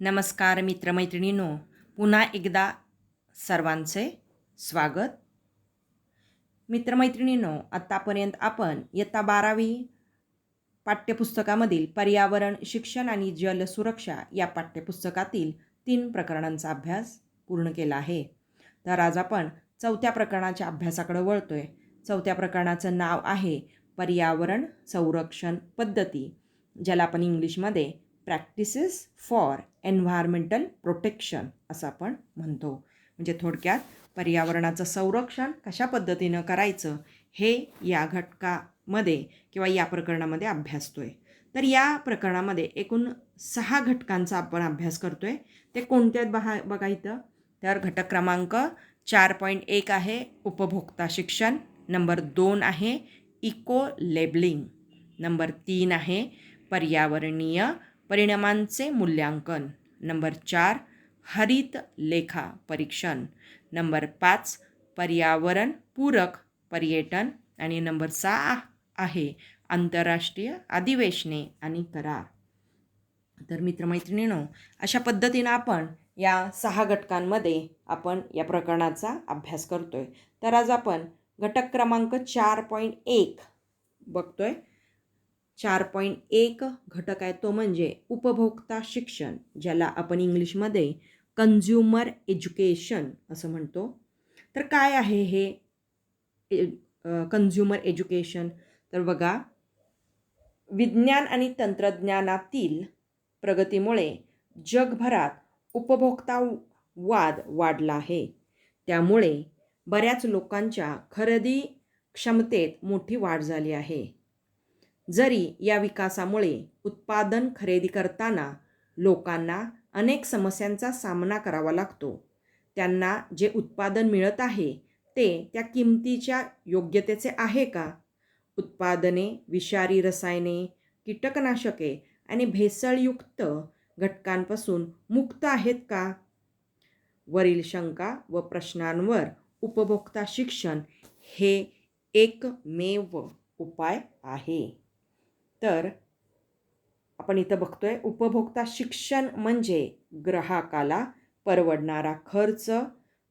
नमस्कार मित्रमैत्रिणींनो, पुन्हा एकदा सर्वांचे स्वागत. मित्रमैत्रिणींनो, आत्तापर्यंत आपण इयत्ता 12वी पाठ्यपुस्तकामधील पर्यावरण शिक्षण आणि जल सुरक्षा या पाठ्यपुस्तकातील 3 प्रकरणांचा अभ्यास पूर्ण केला आहे. तर आज आपण 4थ्या प्रकरणाच्या अभ्यासाकडे वळतोय. 4थ्या प्रकरणाचं नाव आहे पर्यावरण संरक्षण पद्धती, ज्याला आपण इंग्लिशमध्ये प्रॅक्टिसेस फॉर एन्व्हायरमेंटल प्रोटेक्शन असं आपण म्हणतो. म्हणजे थोडक्यात पर्यावरणाचं संरक्षण कशा पद्धतीनं करायचं हे या घटकामध्ये किंवा या प्रकरणामध्ये अभ्यासतोय. तर या प्रकरणामध्ये एकूण 6 घटकांचा आपण अभ्यास करतोय. ते कोणते आहेत बघा इथं. तर घटक क्रमांक 4.1 आहे उपभोक्ता शिक्षण, नंबर 2 आहे इको लेबलिंग, नंबर 3 आहे पर्यावरणीय परिणामांचे मूल्यांकन, नंबर 4 हरित लेखा परीक्षण, नंबर 5 पर्यावरण पूरक पर्यटन आणि नंबर 6 आहे आंतरराष्ट्रीय अधिवेशने आणि करार. तर मित्रमैत्रिणींनो, अशा पद्धतीनं आपण या 6 घटकांमध्ये आपण या प्रकरणाचा अभ्यास करतोय. तर आज आपण घटक क्रमांक 4.1 बघतोय. 4.1 घटक आहे तो म्हणजे उपभोक्ता शिक्षण, ज्याला आपण इंग्लिशमध्ये कन्झ्युमर एज्युकेशन असं म्हणतो. तर काय आहे हे कन्झ्युमर एज्युकेशन? तर बघा, विज्ञान आणि तंत्रज्ञानातील प्रगतीमुळे जगभरात उपभोक्ता वाद वाढला आहे. त्यामुळे बऱ्याच लोकांच्या खरेदी क्षमतेत मोठी वाढ झाली आहे. जरी या विकासामुळे उत्पादन खरेदी करताना लोकांना अनेक समस्यांचा सामना करावा लागतो. त्यांना जे उत्पादन मिळत आहे ते त्या किमतीच्या योग्यतेचे आहे का? उत्पादने विषारी रसायने, कीटकनाशके आणि भेसळयुक्त घटकांपासून मुक्त आहेत का? वरील शंका व प्रश्नांवर उपभोक्ता शिक्षण हे एकमेव उपाय आहे. तर आपण इथं बघतोय, उपभोक्ता शिक्षण म्हणजे ग्राहकाला परवडणारा खर्च,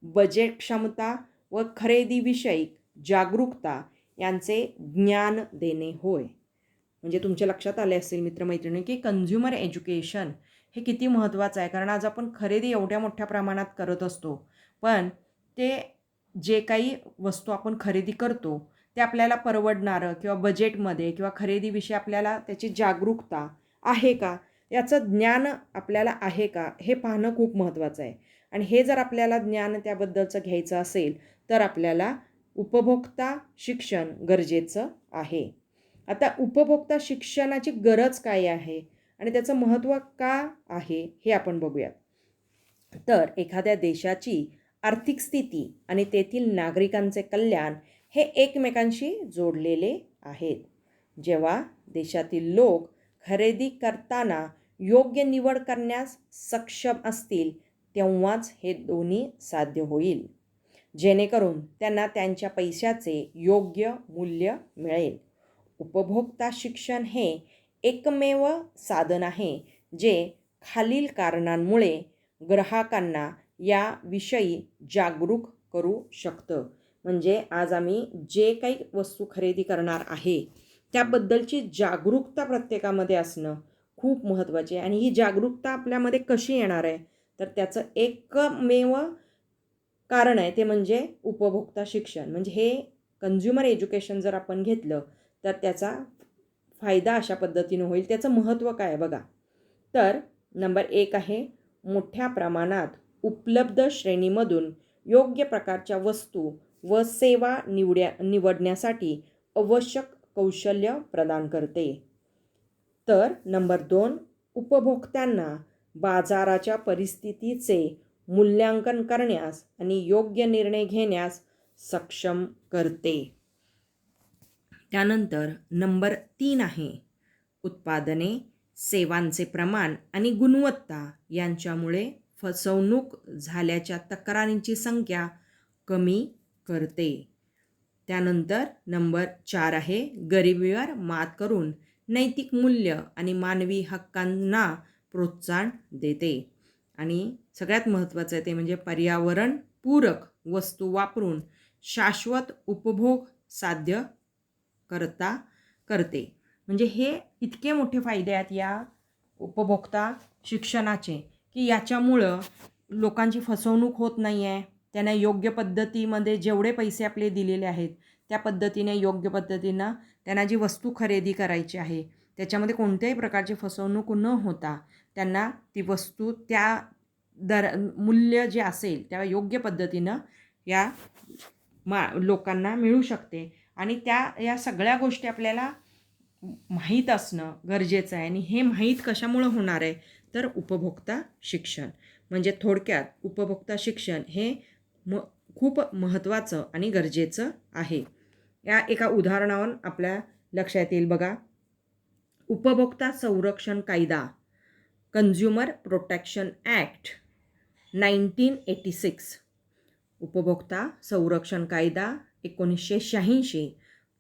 बजेट क्षमता व खरेदीविषयी जागरूकता यांचे ज्ञान देणे होय. म्हणजे तुमच्या लक्षात आले असेल मित्रमैत्रिणी की कन्झ्युमर एज्युकेशन हे किती महत्त्वाचं आहे. कारण आज आपण खरेदी एवढ्या मोठ्या प्रमाणात करत असतो, पण ते जे काही वस्तू आपण खरेदी करतो ते आपल्याला परवडणारं किंवा बजेटमध्ये किंवा खरेदीविषयी आपल्याला त्याची जागरूकता आहे का, याचं ज्ञान आपल्याला आहे का, हे पाहणं खूप महत्त्वाचं आहे. आणि हे जर आपल्याला ज्ञान त्याबद्दलचं घ्यायचं असेल तर आपल्याला उपभोक्ता शिक्षण गरजेचं आहे. आता उपभोक्ता शिक्षणाची गरज काय आहे आणि त्याचं महत्त्व का आहे हे आपण बघूयात. तर एखाद्या देशाची आर्थिक स्थिती आणि तेथील नागरिकांचे कल्याण हे एकमेकांशी जोडलेले आहेत. जेव्हा देशातील लोक खरेदी करताना योग्य निवड करण्यास सक्षम असतील तेव्हाच हे दोन्ही साध्य होईल, जेणेकरून त्यांना त्यांच्या पैशाचे योग्य मूल्य मिळेल. उपभोक्ता शिक्षण हे एकमेव साधन आहे जे खालील कारणांमुळे ग्राहकांना याविषयी जागरूक करू शकतं. म्हणजे आज आम्ही जे काही वस्तू खरेदी करणार आहे त्याबद्दलची जागरूकता प्रत्येकामध्ये असणं खूप महत्त्वाचे आहे. आणि ही जागरूकता आपल्यामध्ये कशी येणार आहे, तर त्याचं एकमेव कारण आहे ते म्हणजे उपभोक्ता शिक्षण. म्हणजे हे कन्झ्युमर एज्युकेशन जर आपण घेतलं तर त्याचा फायदा अशा पद्धतीनं होईल. त्याचं महत्त्व काय आहे बघा. तर नंबर 1 आहे मोठ्या प्रमाणात उपलब्ध श्रेणीमधून योग्य प्रकारच्या वस्तू व सेवा निवडण्यासाठी आवश्यक कौशल्य प्रदान करते. तर नंबर 2 उपभोक्त्यांना बाजाराच्या परिस्थितीचे मूल्यांकन करण्यास आणि योग्य निर्णय घेण्यास सक्षम करते. त्यानंतर नंबर 3 आहे उत्पादने, सेवांचे प्रमाण आणि गुणवत्ता यांच्यामुळे फसवणूक झाल्याच्या तक्रारींची संख्या कमी करते. त्यानंतर नंबर 4 आहे गरिबीवर मात करून नैतिक मूल्य आणि मानवी हक्कांना प्रोत्साहन देते. आणि सगळ्यात महत्त्वाचं आहे ते म्हणजे पर्यावरणपूरक वस्तू वापरून शाश्वत उपभोग साध्य करते. म्हणजे हे इतके मोठे फायदे आहेत या उपभोक्ता शिक्षणाचे की याच्यामुळं लोकांची फसवणूक होत नाही आहे. त्यांना योग्य पद्धतीमध्ये जेवढे पैसे आपले दिलेले आहेत त्या पद्धतीने योग्य पद्धतीनं त्यांना जी वस्तू खरेदी करायची आहे त्याच्यामध्ये कोणत्याही प्रकारची फसवणूक न होता त्यांना ती वस्तू त्या मूल्य जे असेल त्या योग्य पद्धतीनं या लोकांना मिळू शकते. आणि या सगळ्या गोष्टी आपल्याला माहीत असणं गरजेचं आहे. आणि हे माहीत कशामुळं होणार आहे तर उपभोक्ता शिक्षण. म्हणजे थोडक्यात उपभोक्ता शिक्षण हे खूप महत्त्वाचं आणि गरजेचं आहे. या एका उदाहरणावरून आपल्या लक्षात येईल बघा. उपभोक्ता संरक्षण कायदा कन्झ्युमर प्रोटेक्शन ॲक्ट 1986 उपभोक्ता संरक्षण कायदा 1986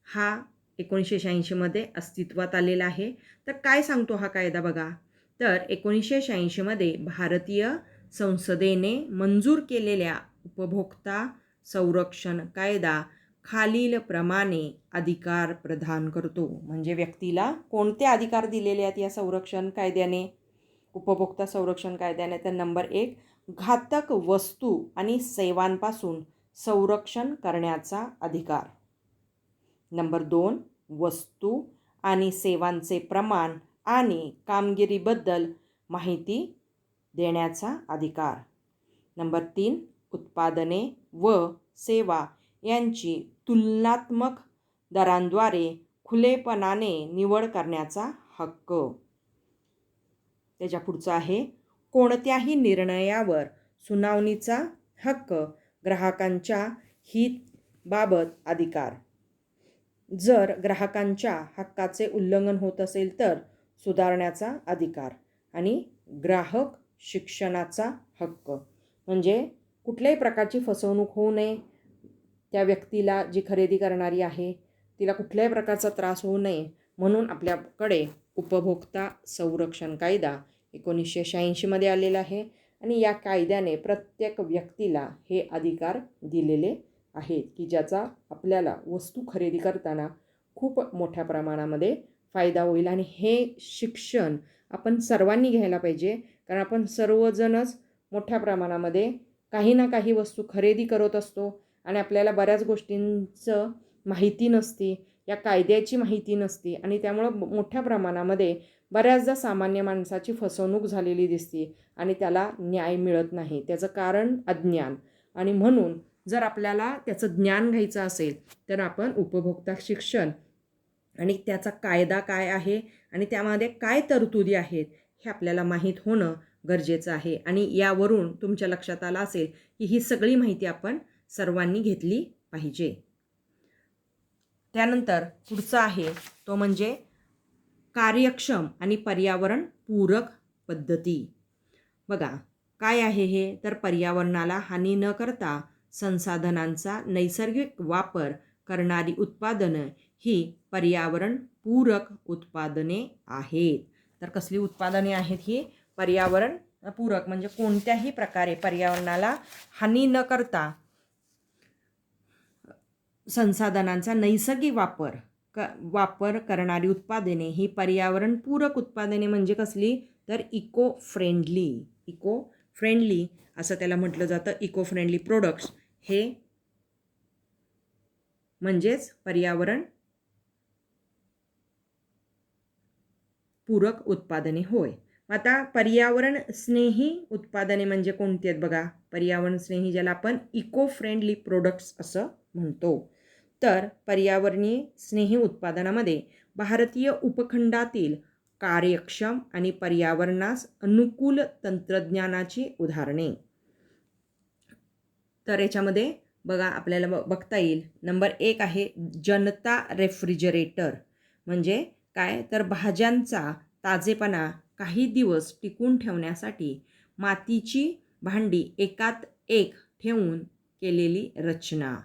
हा 1986मध्ये अस्तित्वात आलेला आहे. तर काय सांगतो हा कायदा बघा. तर 1986मध्ये भारतीय संसदेने मंजूर केलेल्या उपभोक्ता संरक्षण कायदा खालीलप्रमाणे अधिकार प्रदान करतो. म्हणजे व्यक्तीला कोणते अधिकार दिलेले आहेत या संरक्षण कायद्याने, उपभोक्ता संरक्षण कायद्याने. तर नंबर 1 घातक वस्तू आणि सेवांपासून संरक्षण करण्याचा अधिकार. नंबर 2 वस्तू आणि सेवांचे प्रमाण आणि कामगिरीबद्दल माहिती देण्याचा अधिकार. नंबर 3 उत्पादने व सेवा यांची तुलनात्मक दरांद्वारे खुलेपणाने निवड करण्याचा हक्क. त्याच्या पुढचा आहे कोणत्याही निर्णयावर सुनावणीचा हक्क, ग्राहकांच्या हिताबाबत अधिकार. जर ग्राहकांच्या हक्काचे उल्लंघन होत असेल तर सुधारण्याचा अधिकार. आणि ग्राहक शिक्षणाचा हक्क म्हणजे कुठल्याही प्रकारची फसवणूक होऊ नये. त्या व्यक्तीला जी खरेदी करणारी आहे तिला कुठल्याही प्रकारचा त्रास होऊ नये म्हणून आपल्याकडे उपभोक्ता संरक्षण कायदा 1986मध्ये आलेला आहे. आणि या कायद्याने प्रत्येक व्यक्तीला हे अधिकार दिलेले आहेत की ज्याचा आपल्याला वस्तू खरेदी करताना खूप मोठ्या प्रमाणामध्ये फायदा होईल. आणि हे शिक्षण आपण सर्वांनी घ्यायला पाहिजे. कारण आपण सर्वजणच मोठ्या प्रमाणामध्ये काही ना काही वस्तू खरेदी करत असतो आणि आपल्याला बऱ्याच गोष्टींचं माहिती नसते, या कायद्याची माहिती नसते. आणि त्यामुळं मोठ्या प्रमाणामध्ये बऱ्याचदा सामान्य माणसाची फसवणूक झालेली दिसते आणि त्याला न्याय मिळत नाही. त्याचं कारण अज्ञान. आणि म्हणून जर आपल्याला त्याचं ज्ञान घ्यायचं असेल तर आपण उपभोक्ता शिक्षण आणि त्याचा कायदा काय आहे आणि त्यामध्ये काय तरतुदी आहेत हे आपल्याला माहीत होणं गरजेचं आहे. आणि यावरून तुमच्या लक्षात आलं असेल की ही सगळी माहिती आपण सर्वांनी घेतली पाहिजे. त्यानंतर पुढचा आहे तो म्हणजे कार्यक्षम आणि पर्यावरणपूरक पद्धती. बघा काय आहे हे तर पर्यावरणाला हानी न करता संसाधनांचा नैसर्गिक वापर करणारी उत्पादनं ही पर्यावरणपूरक उत्पादने आहेत. तर कसली उत्पादने आहेत ही पर्यावरणपूरक म्हणजे कोणत्याही प्रकारे पर्यावरणाला हानी न करता संसाधनांचा नैसर्गिक वापर करणारी उत्पादने ही पर्यावरणपूरक उत्पादने म्हणजे कसली तर इको फ्रेंडली असं त्याला म्हटलं जातं. इको फ्रेंडली प्रोडक्ट्स हे म्हणजेच पर्यावरण पूरक उत्पादने होय. आता पर्यावरण स्नेही उत्पादने म्हणजे कोणती आहेत बघा. पर्यावरण स्नेही ज्याला आपण इको फ्रेंडली प्रोडक्ट्स असं म्हणतो. तर पर्यावरणीय स्नेही उत्पादनामध्ये भारतीय उपखंडातील कार्यक्षम आणि पर्यावरणास अनुकूल तंत्रज्ञानाची उदाहरणे. तर याच्यामध्ये बघा आपल्याला बघता येईल नंबर 1 आहे जनता रेफ्रिजरेटर. म्हणजे काय तर भाज्यांचा ताजेपणा काही दिवस टिकून ठेवण्यासाठी मातीची भांडी एकात एक ठेवून केलेली रचना.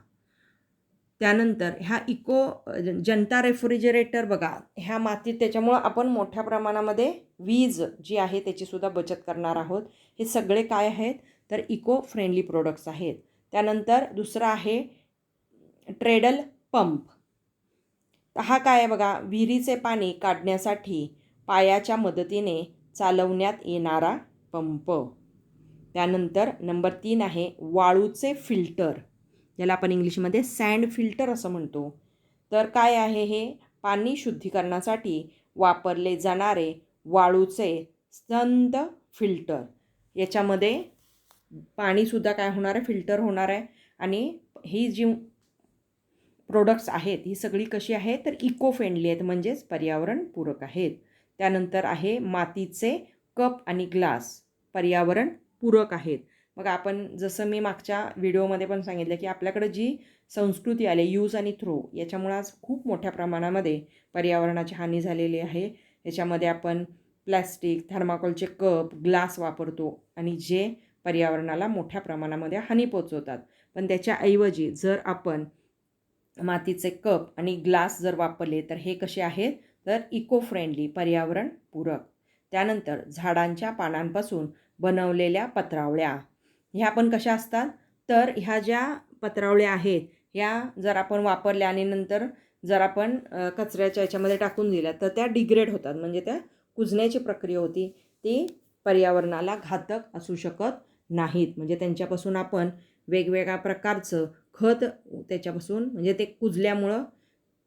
त्यानंतर ह्या जनता रेफ्रिजरेटर बघा, ह्या मातीत त्याच्यामुळं आपण मोठ्या प्रमाणामध्ये वीज जी आहे त्याचीसुद्धा बचत करणार आहोत. हे सगळे काय आहेत तर इको फ्रेंडली प्रोडक्ट्स आहेत. त्यानंतर दुसरा आहे ट्रेडल पंप. हा काय आहे बघा, विहिरीचे पाणी काढण्यासाठी पायाच्या मदतीने चालवण्यात येणारा पंप. त्यानंतर नंबर 3 आहे वाळूचे फिल्टर, ज्याला आपण इंग्लिशमध्ये सँड फिल्टर असं म्हणतो. तर काय आहे हे, पाणी शुद्धीकरणासाठी वापरले जाणारे वाळूचे संत फिल्टर. याच्यामध्ये पाणीसुद्धा काय होणार आहे, फिल्टर होणार आहे. आणि ही जी प्रोडक्ट्स आहेत ही सगळी कशी आहेत तर इको फ्रेंडली आहेत, म्हणजेच पर्यावरणपूरक आहेत. त्यानंतर आहे मातीचे कप आणि ग्लास, पर्यावरणपूरक आहेत. मग आपण जसं मी मागच्या व्हिडिओमध्ये पण सांगितलं की आपल्याकडे जी संस्कृती आली यूज आणि थ्रो, याच्यामुळे आज खूप मोठ्या प्रमाणामध्ये पर्यावरणाची हानी झालेली आहे. याच्यामध्ये आपण प्लॅस्टिक, थर्माकोलचे कप, ग्लास वापरतो आणि जे पर्यावरणाला मोठ्या प्रमाणामध्ये हानी पोचवतात. पण त्याच्याऐवजी जर आपण मातीचे कप आणि ग्लास जर वापरले तर हे कसे आहेत तर इको फ्रेंडली, पर्यावरणपूरक. त्यानंतर झाडांच्या पानांपासून बनवलेल्या पत्रावळ्या, ह्या पण कशा असतात तर ह्या ज्या पत्रावळ्या आहेत ह्या जर आपण वापरल्या आणि नंतर जर आपण कचऱ्याच्या याच्यामध्ये टाकून दिल्या तर त्या डिग्रेड होतात, म्हणजे त्या कुजण्याची प्रक्रिया होती, ती पर्यावरणाला घातक असू शकत नाहीत. म्हणजे त्यांच्यापासून आपण वेगवेगळ्या प्रकारचं खत त्याच्यापासून, म्हणजे ते कुजल्यामुळं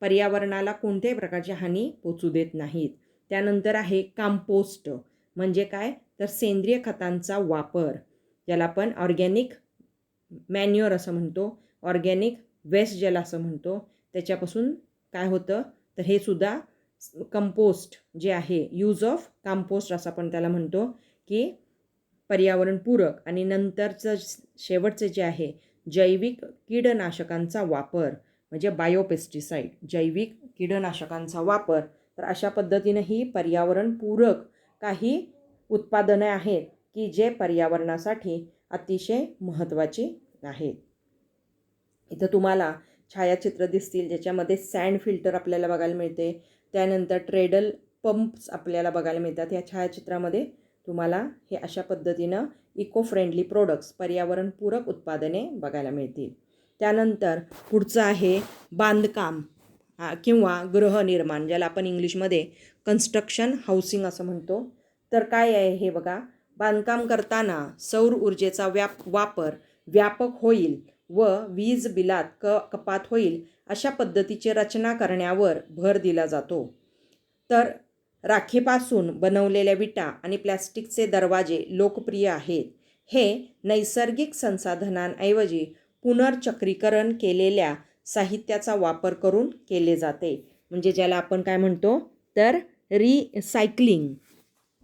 पर्यावरणाला कोणत्याही प्रकारची हानी पोचू देत नाहीत. त्यानंतर आहे कंपोस्ट, म्हणजे काय तर सेंद्रिय खतांचा वापर, ज्याला आपण ऑर्गॅनिक मॅन्युअर असं म्हणतो, ऑर्गॅनिक वेस्ट ज्याला असं म्हणतो. त्याच्यापासून काय होतं तर हे सुद्धा कंपोस्ट जे आहे, यूज ऑफ कंपोस्ट असं आपण त्याला म्हणतो, की पर्यावरणपूरक. आणि नंतरचं शेवटचं जे आहे जैविक कीडनाशकांचा वापर, म्हणजे बायोपेस्टिसाईड, जैविक कीडनाशकांचा वापर. तर अशा पद्धतीनं ही पर्यावरणपूरक काही उत्पादनं आहेत की जे पर्यावरणासाठी अतिशय महत्त्वाची आहेत. इथं तुम्हाला छायाचित्र दिसतील ज्याच्यामध्ये सँड फिल्टर आपल्याला बघायला मिळते. त्यानंतर ट्रेडल पंप्स आपल्याला बघायला मिळतात. या छायाचित्रामध्ये तुम्हाला हे अशा पद्धतीनं इको फ्रेंडली प्रोडक्ट्स, पर्यावरणपूरक उत्पादने बघायला मिळतील. त्यानंतर पुढचं आहे बांधकाम किंवा गृहनिर्माण, ज्याला आपण इंग्लिशमध्ये कन्स्ट्रक्शन हाऊसिंग असं म्हणतो. तर काय आहे हे बघा, बांधकाम करताना सौर ऊर्जेचा वापर व्यापक होईल व वीज बिलात कपात होईल अशा पद्धतीची रचना करण्यावर भर दिला जातो. तर राखेपासून बनवलेल्या विटा आणि प्लॅस्टिकचे दरवाजे लोकप्रिय आहेत. हे नैसर्गिक संसाधनांऐवजी पुनर्चक्रीकरण केलेल्या साहित्याचा वापर करून केले जाते, म्हणजे ज्याला आपण काय म्हणतो तर रिसायकलिंग.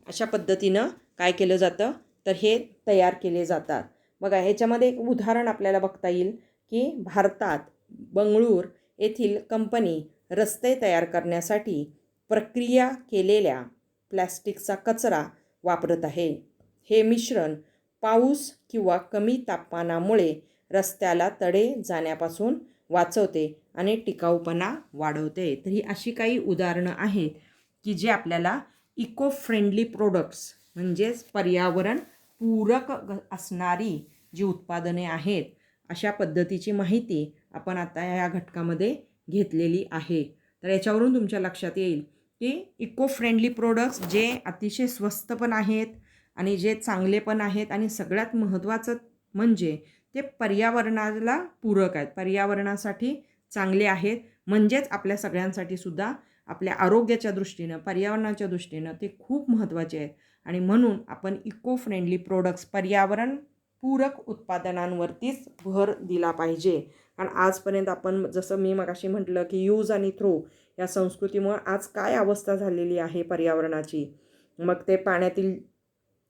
अशा पद्धतीनं काय केलं जातं तर हे तयार केले जातात. बघा ह्याच्यामध्ये एक उदाहरण आपल्याला बघता येईल की भारतात बंगळूर येथील कंपनी रस्ते तयार करण्यासाठी प्रक्रिया केलेल्या प्लॅस्टिकचा कचरा वापरत आहे. हे मिश्रण पाऊस किंवा कमी तापमानामुळे रस्त्याला तडे जाण्यापासून वाचवते आणि टिकाऊपणा वाढवते. तर ही अशी काही उदाहरणं आहेत की जे आपल्याला इको फ्रेंडली प्रोडक्ट्स, म्हणजेच पर्यावरणपूरक असणारी जी उत्पादने आहेत अशा पद्धतीची माहिती आपण आता या घटकामध्ये घेतलेली आहे. तर याच्यावरून तुमच्या लक्षात येईल की इको फ्रेंडली प्रोडक्ट्स जे अतिशय स्वस्त पण आहेत आणि जे चांगले पण आहेत, आणि सगळ्यात महत्त्वाचं म्हणजे ते पर्यावरणाला पूरक आहेत, पर्यावरणासाठी चांगले आहेत, म्हणजेच आपल्या सगळ्यांसाठी सुद्धा आपल्या आरोग्याच्या दृष्टीनं, पर्यावरणाच्या दृष्टीनं ते खूप महत्त्वाचे आहेत. आणि म्हणून आपण इको फ्रेंडली प्रोडक्ट्स, पर्यावरणपूरक उत्पादनांवरतीच भर दिला पाहिजे. कारण आजपर्यंत आपण जसं मी मगाशी म्हटलं की यूज आणि थ्रो या संस्कृतीमुळे आज काय अवस्था झालेली आहे पर्यावरणाची. मग ते पाण्यातील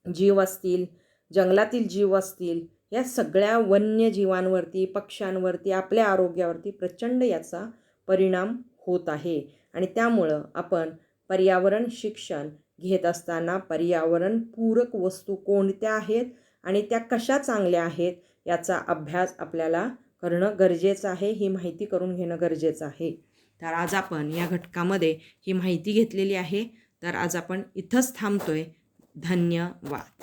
जीव असतील, जंगलातील जीव असतील, या सगळ्या वन्यजीवांवरती, पक्ष्यांवरती, आपल्या आरोग्यावरती प्रचंड याचा परिणाम होत आहे. आणि त्यामुळं आपण पर्यावरण शिक्षण घेत असताना पर्यावरणपूरक वस्तू कोणत्या आहेत आणि त्या कशा चांगल्या आहेत याचा अभ्यास आपल्याला करणं गरजेचं आहे, ही माहिती करून घेणं गरजेचं आहे. तर आज आपण या घटकामध्ये ही माहिती घेतलेली आहे. तर आज आपण इथंच थांबतोय. धन्यवाद.